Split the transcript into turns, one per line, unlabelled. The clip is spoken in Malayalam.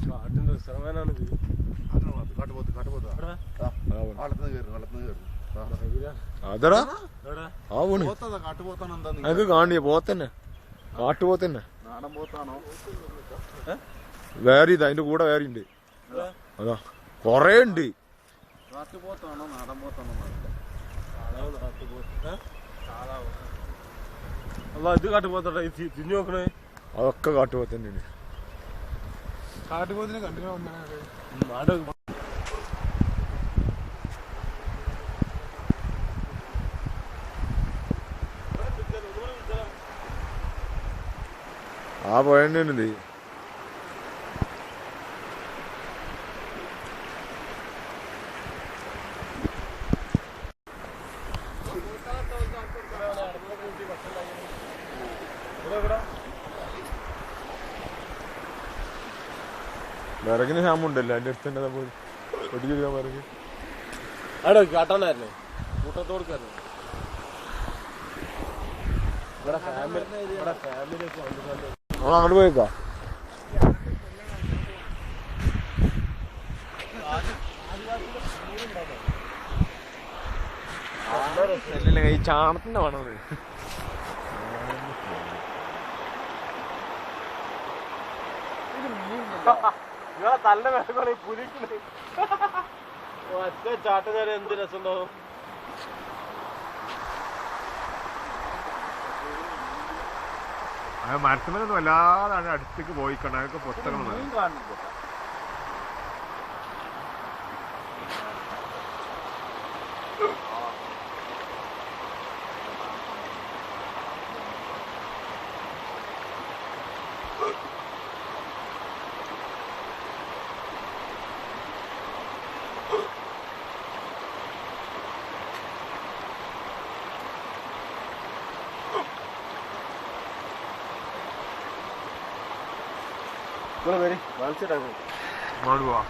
കാട്ടിന്റെ ശ്രമനാണിത്.
അതടാ ഞങ്ങക്ക് കാണിയ പോത്തന്നെ, കാട്ടുപോത്തന്നെ. വേറെ ഇതാ അതിന്റെ കൂടെ വേറെ ഉണ്ട്. അതാ കൊറേ ഉണ്ട്.
അല്ല ഇത് കാട്ടുപോത്തട്ടെ തിരിഞ്ഞു നോക്കണേ.
അതൊക്കെ കാട്ടുപോത്തന്നെയാണ്.
കാട്ടുപോത്തിനെ കണ്ടിട്ട്
ആ പോയന്നെയാണിത്. വിറകിന് ക്ഷാമുണ്ടല്ലോ അതിന്റെ അടുത്ത് തന്നെ പോയി ഒടിക്കാൻ വിറക്
അവിടെ കാട്ടാനായിരുന്നേ കൂട്ടത്തോട് കയറുന്നു.
അങ്ങോട്ട് പോയേക്കാ. ഈ ചാണത്തിന്റെ വേണം.
നിങ്ങളെ തല്ല വേണം പുലിക്കണേ. ഒറ്റ ചാട്ടുകാരെ എന്ത് രസമുണ്ടാവും.
മരത്തുമൊന്നും വല്ലാതാണ് അടുത്തേക്ക് പോയിക്കണ്ട. അതൊക്കെ പൊട്ടണം. അങ്ങോട്ട് പോവാ.